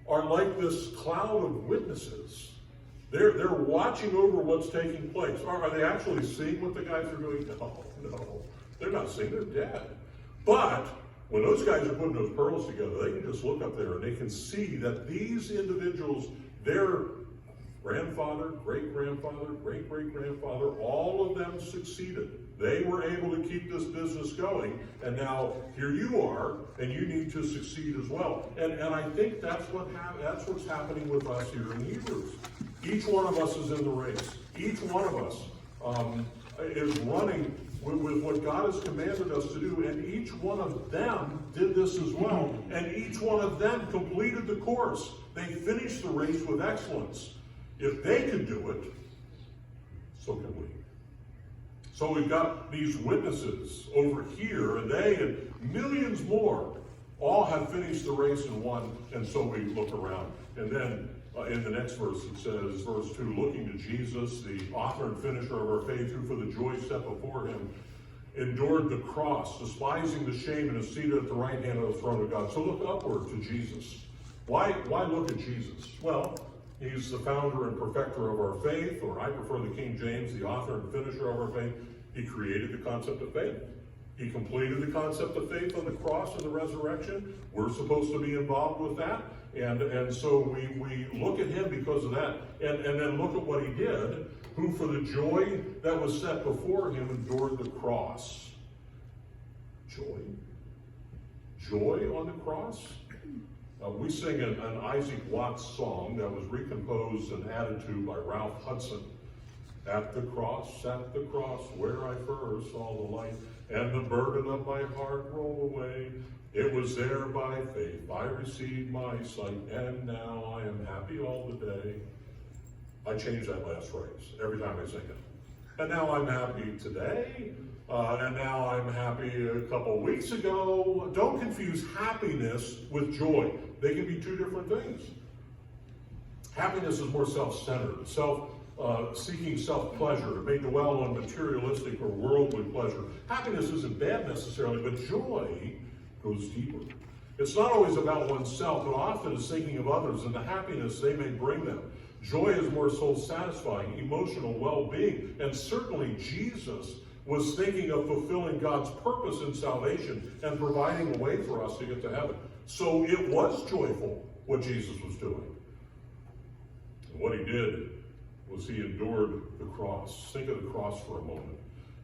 are like this cloud of witnesses. They're watching over what's taking place. Are they actually seeing what the guys are doing? No. They're not seeing, they're dead. But when those guys are putting those pearls together, they can just look up there and they can see that these individuals, their grandfather, great-grandfather, great-great-grandfather, all of them succeeded. They were able to keep this business going, and now here you are, and you need to succeed as well. And I think that's what's happening with us here in Hebrews. Each one of us is in the race. Each one of us is running with what God has commanded us to do, and each one of them did this as well, and each one of them completed the course. They finished the race with excellence. If they can do it, so can we. So we've got these witnesses over here, and they and millions more all have finished the race and won, and so we look around. And then in the next verse it says, verse 2, looking to Jesus, the author and finisher of our faith, who for the joy set before him endured the cross, despising the shame, and is seated at the right hand of the throne of God. So look upward to Jesus. Why look at Jesus? Well, he's the founder and perfecter of our faith, or I prefer the King James, the author and finisher of our faith. He created the concept of faith. He completed the concept of faith on the cross and the resurrection. We're supposed to be involved with that. And so we look at him because of that. And then look at what he did, who for the joy that was set before him endured the cross. Joy? Joy on the cross? We sing an Isaac Watts song that was recomposed and added to by Ralph Hudson. At the cross, where I first saw the light, and the burden of my heart roll away. It was there by faith I received my sight, and now I am happy all the day. I change that last phrase every time I sing it. And now I'm happy today, and now I'm happy a couple weeks ago. Don't confuse happiness with joy. They can be two different things. Happiness is more self-centered, seeking self-pleasure. It may dwell on materialistic or worldly pleasure. Happiness isn't bad necessarily, but joy goes deeper. It's not always about oneself, but often is thinking of others and the happiness they may bring them. Joy is more soul-satisfying, emotional well-being, and certainly Jesus was thinking of fulfilling God's purpose in salvation and providing a way for us to get to heaven. So it was joyful what Jesus was doing. And what he did was he endured the cross. Think of the cross for a moment.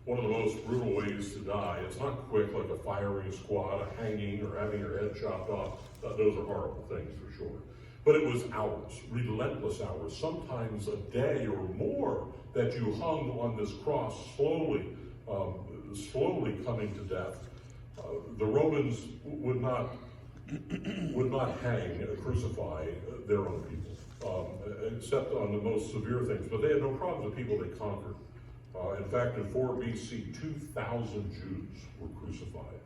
One of the most brutal ways to die. It's not quick like a firing squad, a hanging, or having your head chopped off. Those are horrible things for sure. But it was hours, relentless hours, sometimes a day or more, that you hung on this cross, slowly coming to death. The Romans would not hang, crucify their own people, except on the most severe things. But they had no problem with people they conquered. In fact, in 4 BC, 2,000 Jews were crucified.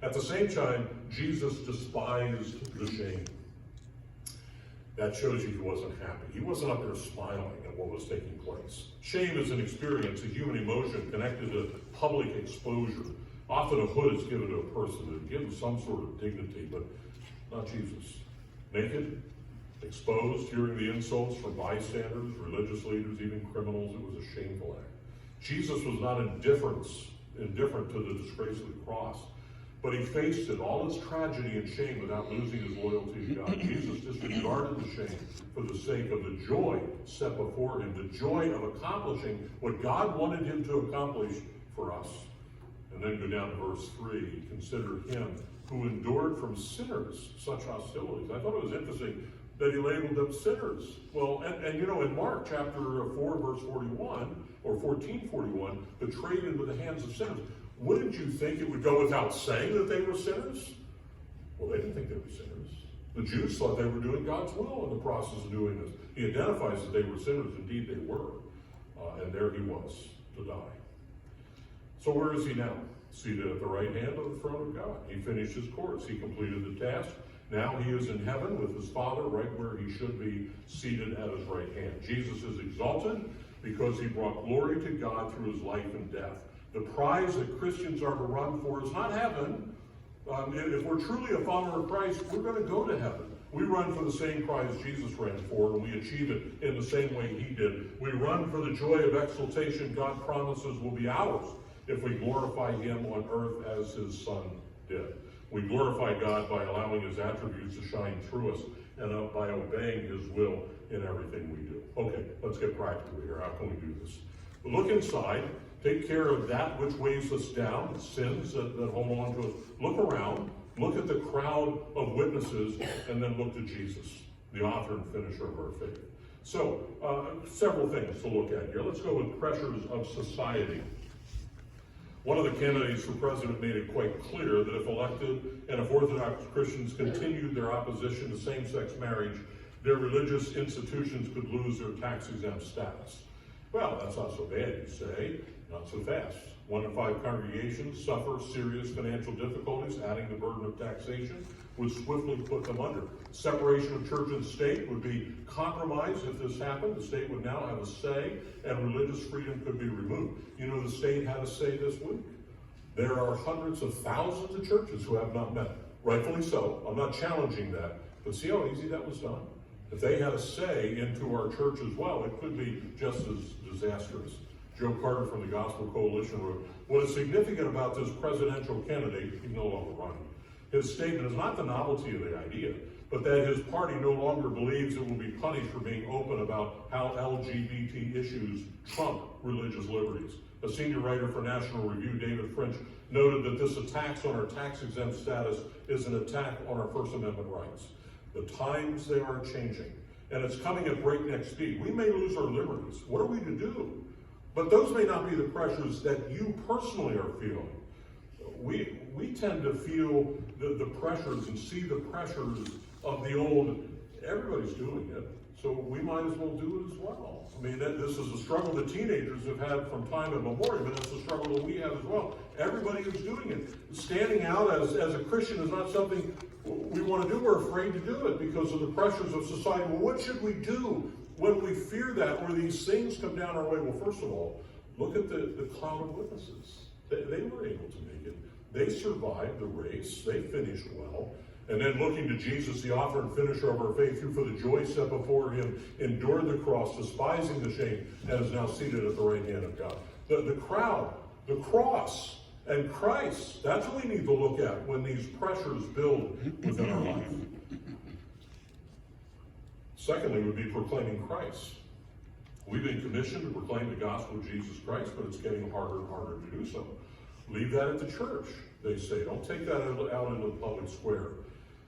At the same time, Jesus despised the shame. That shows you he wasn't happy. He wasn't up there smiling at what was taking place. Shame is an experience, a human emotion connected to public exposure. Often a hood is given to a person to give them some sort of dignity, but not Jesus. Naked, exposed, hearing the insults from bystanders, religious leaders, even criminals, it was a shameful act. Jesus was not indifferent to the disgrace of the cross, but he faced it, all its tragedy and shame, without losing his loyalty to God. Jesus disregarded the shame for the sake of the joy set before him, the joy of accomplishing what God wanted him to accomplish for us. And then go down to verse 3, consider him who endured from sinners such hostilities. I thought it was interesting that he labeled them sinners. Well, and you know, in Mark chapter 4, verse 41, or 14:41, betrayed into the hands of sinners. Wouldn't you think it would go without saying that they were sinners? Well, they didn't think they were sinners. The Jews thought they were doing God's will in the process of doing this. He identifies that they were sinners. Indeed, they were. And there he was to die. So where is he now? Seated at the right hand of the throne of God. He finished his course. He completed the task. Now he is in heaven with his Father, right where he should be, seated at his right hand. Jesus is exalted because he brought glory to God through his life and death. The prize that Christians are to run for is not heaven. If we're truly a follower of Christ, we're going to go to heaven. We run for the same prize Jesus ran for, and we achieve it in the same way he did. We run for the joy of exaltation God promises will be ours if we glorify him on earth as his Son did. We glorify God by allowing his attributes to shine through us and by obeying his will in everything we do. Okay, let's get practical here. How can we do this? Look inside. Take care of that which weighs us down, sins that hold on to us. Look around. Look at the crowd of witnesses, and then look to Jesus, the author and finisher of our faith. So, several things to look at here. Let's go with pressures of society. One of the candidates for president made it quite clear that if elected and if Orthodox Christians continued their opposition to same-sex marriage, their religious institutions could lose their tax-exempt status. Well, that's not so bad, you say. Not so fast. 1 in 5 congregations suffer serious financial difficulties. Adding the burden of taxation would swiftly put them under. Separation of church and state would be compromised if this happened. The state would now have a say, and religious freedom could be removed. You know, the state had a say this week. There are hundreds of thousands of churches who have not met. Rightfully so. I'm not challenging that. But see how easy that was done? If they had a say into our church as well, it could be just as disastrous. Joe Carter from the Gospel Coalition wrote, "What is significant about this presidential candidate," he's no longer running, his statement is not the novelty of the idea, but that his party no longer believes it will be punished for being open about how LGBT issues trump religious liberties. A senior writer for National Review, David French, noted that this attack on our tax-exempt status is an attack on our First Amendment rights. The times, they are changing, and it's coming at breakneck speed. We may lose our liberties. What are we to do? But those may not be the pressures that you personally are feeling. We tend to feel the pressures and see the pressures of the old, everybody's doing it, so we might as well do it as well. I mean, this is a struggle that teenagers have had from time immemorial, but it's a struggle that we have as well. Everybody is doing it. Standing out as a Christian is not something we want to do. We're afraid to do it because of the pressures of society. Well, what should we do when we fear that, or these things come down our way? Well, first of all, look at the cloud of witnesses. They were able to make it. They survived the race. They finished well. And then looking to Jesus, the author and finisher of our faith, who for the joy set before him endured the cross, despising the shame, and is now seated at the right hand of God. The crowd, the cross, and Christ, that's what we need to look at when these pressures build within our life. Secondly, would be proclaiming Christ. We've been commissioned to proclaim the gospel of Jesus Christ, but it's getting harder and harder to do so. Leave that at the church, they say. Don't take that out into the public square.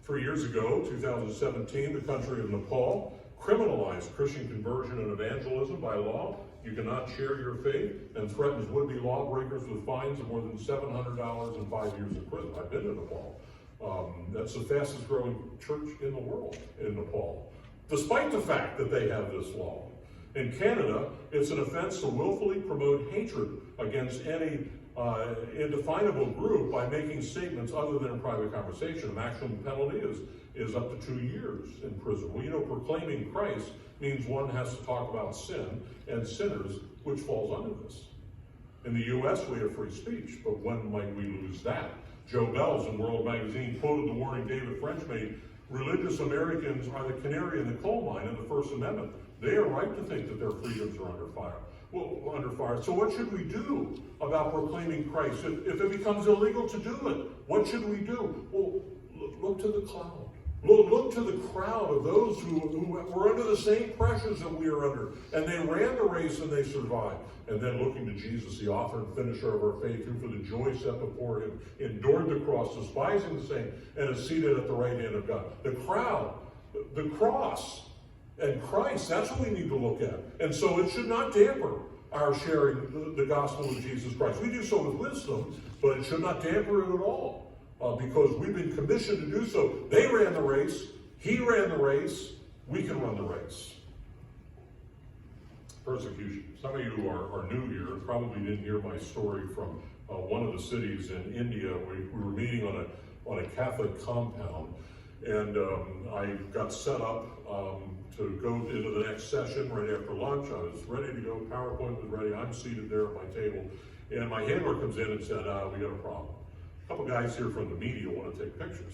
3 years ago, 2017, the country of Nepal criminalized Christian conversion and evangelism by law. You cannot share your faith, and threatens would-be lawbreakers with fines of more than $700 and 5 years in prison. I've been to Nepal. That's the fastest growing church in the world, in Nepal, despite the fact that they have this law. In Canada, it's an offense to willfully promote hatred against any indefinable group by making statements other than in private conversation. The maximum penalty is up to 2 years in prison. Well, you know, proclaiming Christ means one has to talk about sin and sinners, which falls under this. In the U.S., we have free speech, but when might we lose that? Joe Bells in World Magazine quoted the warning David French made: religious Americans are the canary in the coal mine in the First Amendment. They are right to think that their freedoms are under fire. Well, under fire. So what should we do about proclaiming Christ? If it becomes illegal to do it, what should we do? Well, look to the cloud. Look to the crowd of those who were under the same pressures that we are under, and they ran the race and they survived. And then looking to Jesus, the author and finisher of our faith, who for the joy set before him endured the cross, despising the same, and is seated at the right hand of God. The crowd, the cross, and Christ, that's what we need to look at. And so it should not damper our sharing the gospel of Jesus Christ. We do so with wisdom, but it should not damper it at all. Because we've been commissioned to do so. They ran the race. He ran the race. We can run the race. Persecution. Some of you who are new here probably didn't hear my story from one of the cities in India. We were meeting on a Catholic compound, and I got set up to go into the next session right after lunch. I was ready to go. PowerPoint was ready. I'm seated there at my table, and my handler comes in and said, "We got a problem. A couple guys here from the media want to take pictures."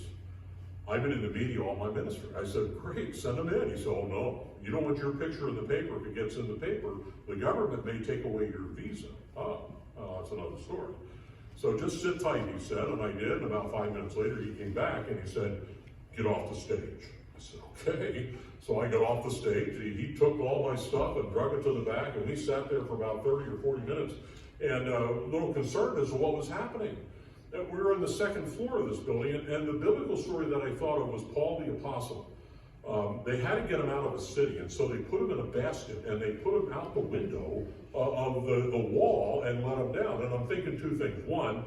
I've been in the media all my ministry. I said, great, send them in. He said, oh no, you don't want your picture in the paper. If it gets in the paper, the government may take away your visa. That's another story. So just sit tight, he said, and I did. And about 5 minutes later, he came back and he said, get off the stage. I said, okay. So I got off the stage. He took all my stuff and drug it to the back, and we sat there for about 30 or 40 minutes, and a little concerned as to what was happening. And we were on the second floor of this building, and the biblical story that I thought of was Paul the Apostle. They had to get him out of the city, and so they put him in a basket, and they put him out the window of the wall and let him down. And I'm thinking two things. One,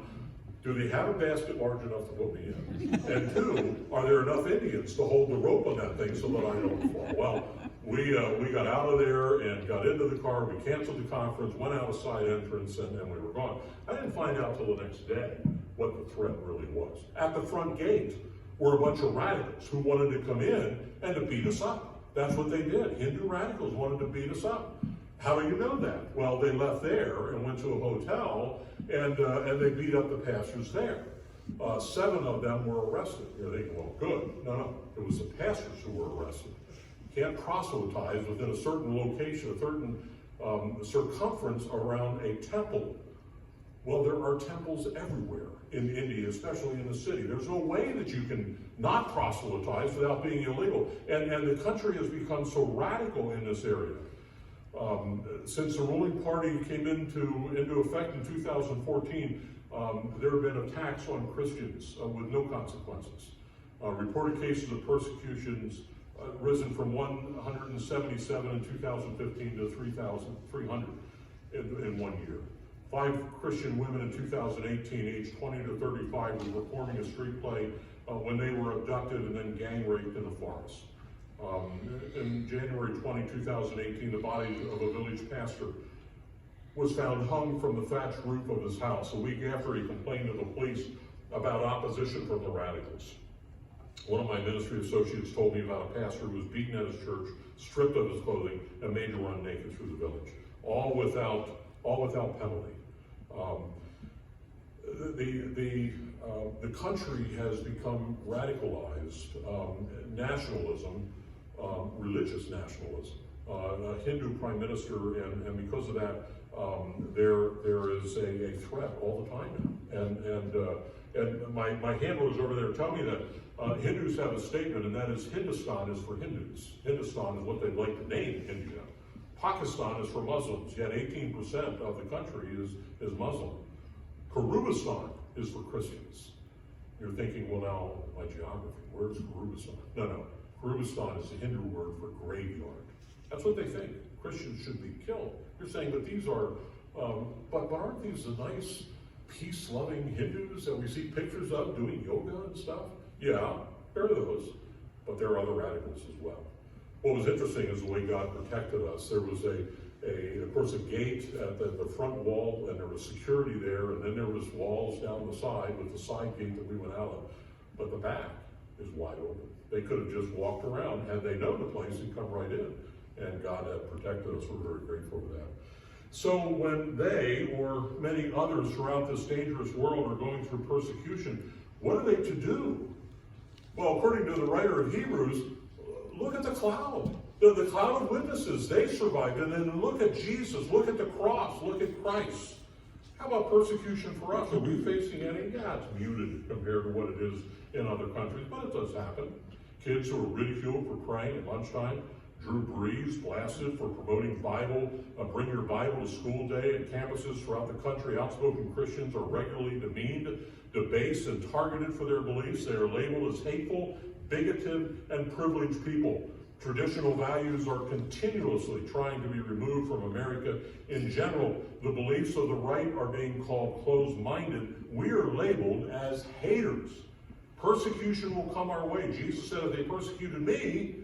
do they have a basket large enough to put me in? And two, are there enough Indians to hold the rope on that thing so that I don't fall? Well, we got out of there and got into the car. We canceled the conference, went out a side entrance, and we were gone. I didn't find out till the next day what the threat really was. At the front gate were a bunch of radicals who wanted to come in and to beat us up. That's what they did. Hindu radicals wanted to beat us up. How do you know that? Well, they left there and went to a hotel, and they beat up the pastors there. 7 of them were arrested. You're thinking, well, good. No, it was the pastors who were arrested. You can't proselytize within a certain location, a certain circumference around a temple. Well, there are temples everywhere in India, especially in the city. There's no way that you can not proselytize without being illegal. And the country has become so radical in this area. Since the ruling party came into effect in 2014, there have been attacks on Christians with no consequences. Reported cases of persecutions risen from 177 in 2015 to 3,300 in 1 year. 5 Christian women in 2018, aged 20 to 35, were performing a street play when they were abducted and then gang raped in the forest. In January 20, 2018, the body of a village pastor was found hung from the thatched roof of his house a week after he complained to the police about opposition from the radicals. One of my ministry associates told me about a pastor who was beaten at his church, stripped of his clothing, and made to run naked through the village, all without penalty. The country has become radicalized. Nationalism, religious nationalism. A Hindu prime minister, and because of that, there is a threat all the time now. And my handlers over there tell me that Hindus have a statement, and that is Hindustan is for Hindus. Hindustan is what they'd like to name India. Pakistan is for Muslims, yet 18% of the country is Muslim. Kurubistan is for Christians. You're thinking, well, now, my geography, where's Kurubistan? No. Kurubistan is the Hindu word for graveyard. That's what they think. Christians should be killed. You're saying, but these are, but aren't these the nice, peace-loving Hindus that we see pictures of doing yoga and stuff? Yeah, there are those, but there are other radicals as well. What was interesting is the way God protected us. There was of course, a gate at the front wall, and there was security there, and then there was walls down the side with the side gate that we went out of. But the back is wide open. They could have just walked around had they known the place and come right in. And God had protected us. We're very grateful for that. So when they, or many others throughout this dangerous world, are going through persecution, what are they to do? Well, according to the writer of Hebrews, look at the cloud. The cloud of witnesses, they survived. And then look at Jesus, look at the cross, look at Christ. How about persecution for us? Are we facing any? Yeah, it's muted compared to what it is in other countries, but it does happen. Kids who are ridiculed for praying at lunchtime. Drew Brees blasted for promoting Bible, Bring Your Bible to School Day at campuses throughout the country. Outspoken Christians are regularly demeaned, debased, and targeted for their beliefs. They are labeled as hateful, bigoted, and privileged people. Traditional values are continuously trying to be removed from America. In general, the beliefs of the right are being called closed-minded. We are labeled as haters. Persecution will come our way. Jesus said, if they persecuted me,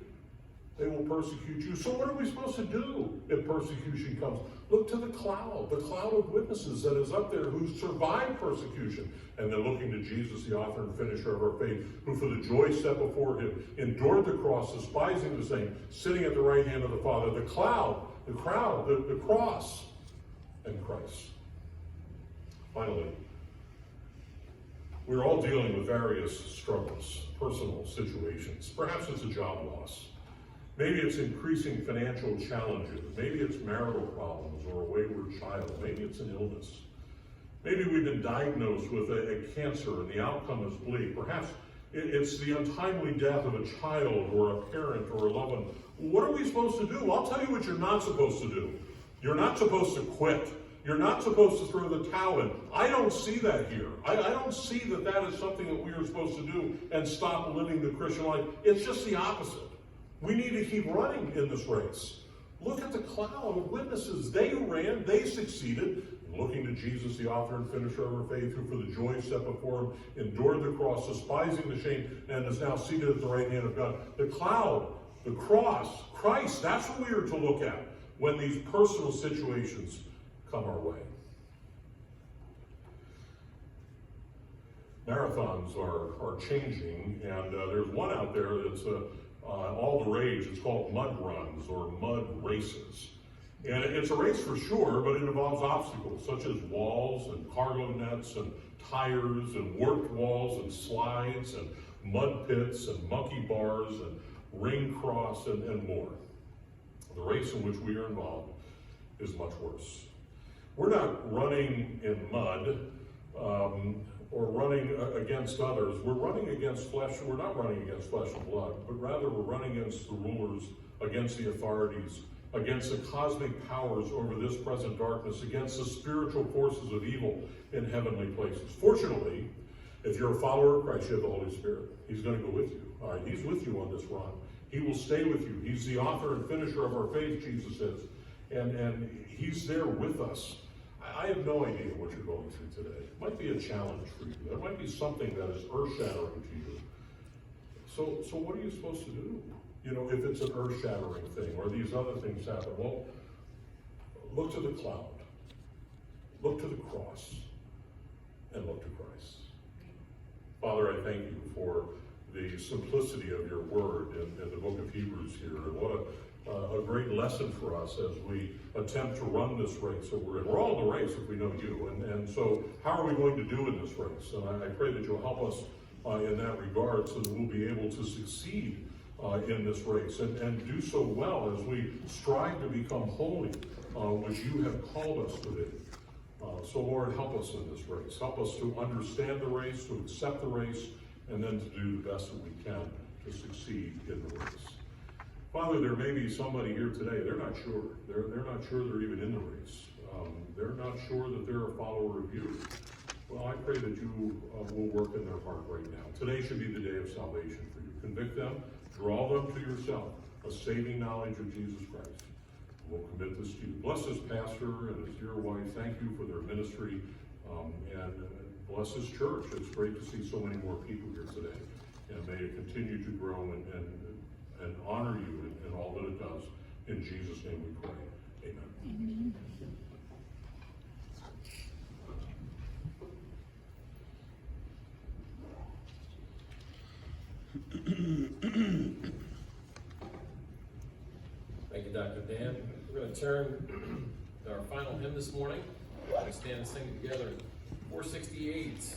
they will persecute you. So what are we supposed to do if persecution comes? Look to the cloud of witnesses that is up there who survived persecution. And they're looking to Jesus, the author and finisher of our faith, who for the joy set before him endured the cross, despising the same, sitting at the right hand of the Father. The cloud, the cross, and Christ. Finally, we're all dealing with various struggles. personal situations. Perhaps it's a job loss. Maybe it's increasing financial challenges. Maybe it's marital problems or a wayward child. Maybe it's an illness. Maybe we've been diagnosed with a cancer and the outcome is bleak. Perhaps it's the untimely death of a child or a parent or a loved one. What are we supposed to do? I'll tell you what you're not supposed to do. You're not supposed to quit. You're not supposed to throw the towel in. I don't see that here. I don't see that that is something that we are supposed to do and stop living the Christian life. It's just the opposite. We need to keep running in this race. Look at the cloud of witnesses. They ran, they succeeded, looking to Jesus, the author and finisher of our faith, who for the joy set before him endured the cross, despising the shame, and is now seated at the right hand of God. The cloud, the cross, Christ, that's what we are to look at when these personal situations come our way. Marathons are changing, and there's one out there that's all the rage. It's called mud runs or mud races. And it's a race for sure, but it involves obstacles such as walls and cargo nets and tires and warped walls and slides and mud pits and monkey bars and ring cross and more. The race in which we are involved is much worse. We're not running in mud or running against others. We're running against flesh. We're not running against flesh and blood, but rather we're running against the rulers, against the authorities, against the cosmic powers over this present darkness, against the spiritual forces of evil in heavenly places. Fortunately, if you're a follower of Christ, you have the Holy Spirit. He's going to go with you. All right, he's with you on this run. He will stay with you. He's the author and finisher of our faith, Jesus is. And he's there with us. I have no idea what you're going through today. It might be a challenge for you. There might be something that is earth-shattering to you. So what are you supposed to do? You know, if it's an earth-shattering thing or these other things happen, well, look to the cloud. Look to the cross. And look to Christ. Father, I thank you for the simplicity of your word in the book of Hebrews here. And what a great lesson for us as we attempt to run this race that we're in. We're all in the race if we know you. And so how are we going to do in this race? And I pray that you'll help us in that regard so that we'll be able to succeed in this race and do so well as we strive to become holy, which you have called us to be. So Lord, help us in this race. Help us to understand the race, to accept the race, and then to do the best that we can to succeed in the race. Father, there may be somebody here today, they're not sure. They're not sure they're even in the race. They're not sure that they're a follower of you. Well, I pray that you will work in their heart right now. Today should be the day of salvation for you. Convict them, draw them to yourself, a saving knowledge of Jesus Christ. We'll commit this to you. Bless this pastor and his dear wife. Thank you for their ministry. And bless this church. It's great to see so many more people here today. And may it continue to grow and honor you in all that it does. In Jesus' name we pray. Amen. Thank you, Dr. Dan. We're going to turn to our final hymn this morning. We stand and sing together 468.